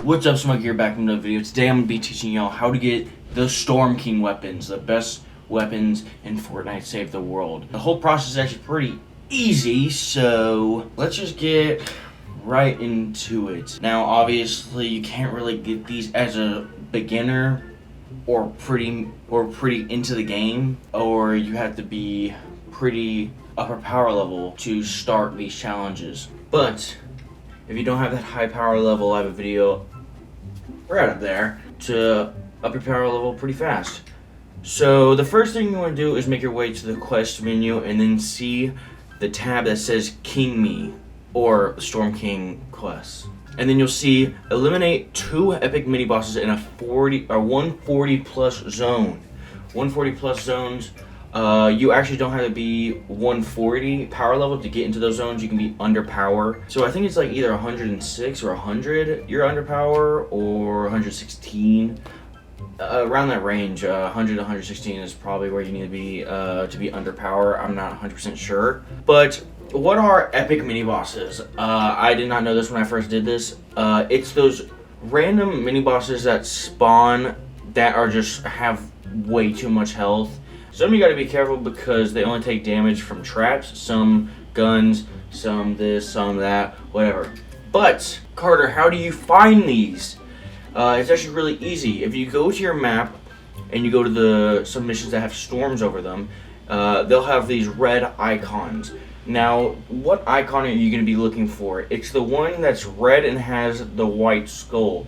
What's up, Smug here, back with another video. Today I'm going to be teaching y'all how to get the StormKing weapons, the best weapons in Fortnite Save the World. The whole process is actually pretty easy, so let's just get right into it. Now, obviously, you can't really get these as a beginner or pretty into the game, or you have to be pretty upper power level to start these challenges. But if you don't have that high power level, I have a video right up there to up your power level pretty fast. So the first thing you want to do is make your way to the quest menu and then see the tab that says King Me or StormKing quests. And then you'll see eliminate 2 epic mini bosses in a 140 plus zone. 140 plus zones. You actually don't have to be 140 power level to get into those zones. You can be under power. So I think it's like either 106 or 100 you're under power, or 116. Around that range, 100 to 116 is probably where you need to be under power. I'm not 100% sure. But what are epic mini bosses? I did not know this when I first did this. It's those random mini bosses that spawn that are just have way too much health. Some you gotta be careful because they only take damage from traps, some guns, some this, some that, whatever. But, Carter, how do you find these? It's actually really easy. If you go to your map and you go to some missions that have storms over them, they'll have these red icons. Now, what icon are you gonna be looking for? It's the one that's red and has the white skull.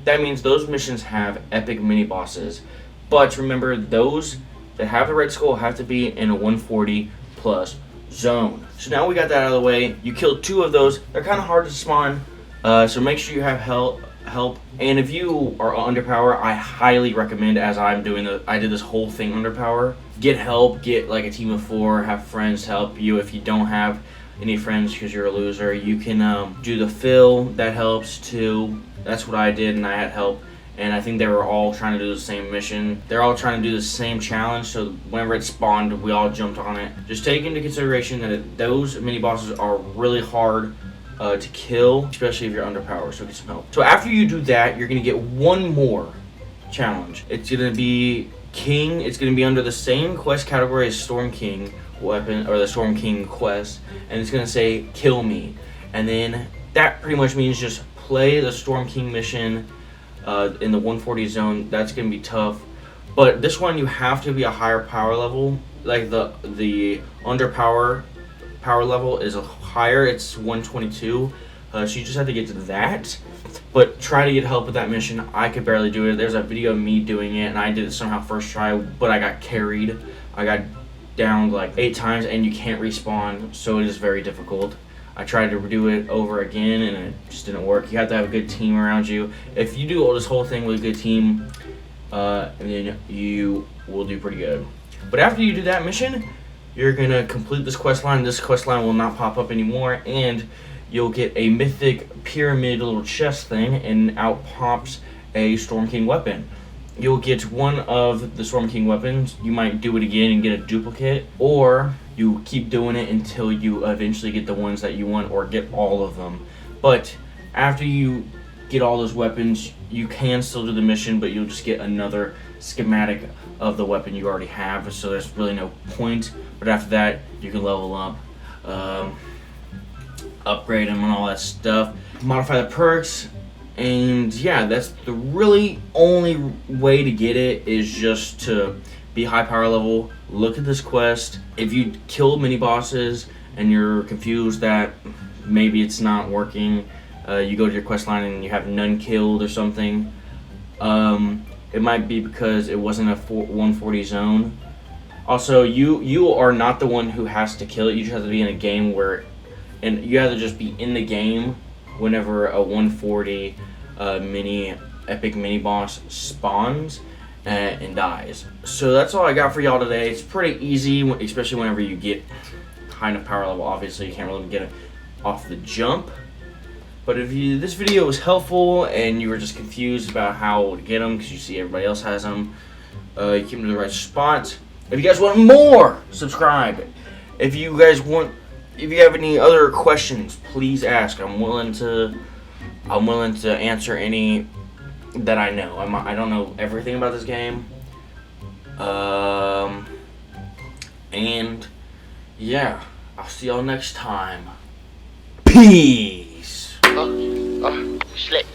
That means those missions have epic mini bosses. But remember, those that have the red skull have to be in a 140 plus zone. So now we got that out of the way. You killed 2 of those. They're kind of hard to spawn, so make sure you have help. And if you are under power, I highly recommend, as I did this whole thing under power. Get help. Get like a team of 4. Have friends help you. If you don't have any friends because you're a loser, you can do the fill. That helps too. That's what I did, and I had help. And I think they were all trying to do the same mission. They're all trying to do the same challenge, so whenever it spawned, we all jumped on it. Just take into consideration that those mini bosses are really hard to kill, especially if you're under power, so get some help. So after you do that, you're gonna get one more challenge. It's gonna be King. It's gonna be under the same quest category as StormKing Weapon, or the StormKing quest, and it's gonna say Kill Me. And then that pretty much means just play the StormKing mission in the 140 zone. That's gonna be tough, but this one you have to be a higher power level. Like the under power level is a higher. It's 122, so you just have to get to that. But try to get help with that mission. I could barely do it. There's a video of me doing it, and I did it somehow first try, but I got carried. I got downed like 8 times, and you can't respawn, so it is very difficult. I tried to do it over again, and it just didn't work. You have to have a good team around you. If you do all this whole thing with a good team, then you will do pretty good. But after you do that mission, you're gonna complete this quest line. This quest line will not pop up anymore, and you'll get a mythic pyramid little chest thing, and out pops a StormKing weapon. You'll get one of the StormKing weapons. You might do it again and get a duplicate, or you keep doing it until you eventually get the ones that you want, or get all of them. But after you get all those weapons, you can still do the mission, but you'll just get another schematic of the weapon you already have, so there's really no point. But after that, you can level up, upgrade them and all that stuff, modify the perks. And yeah, that's the really only way to get it, is just to be high power level. Look at this quest. If you kill mini bosses and you're confused that maybe it's not working, you go to your quest line and you have none killed or something. It might be because it wasn't a 140 zone. Also, you are not the one who has to kill it. You just have to be in a game where, and you have to just be in the game whenever a 140 epic mini boss spawns and dies. So that's all I got for y'all today. It's pretty easy, especially whenever you get high enough power level. Obviously, you can't really get it off the jump. But if this video was helpful and you were just confused about how to get them because you see everybody else has them, you came to the right spot. If you guys want more, subscribe. If you have any other questions, please ask. I'm willing to I'm willing to answer any that I know. I don't know everything about this game. And yeah, I'll see y'all next time. Peace. Slick.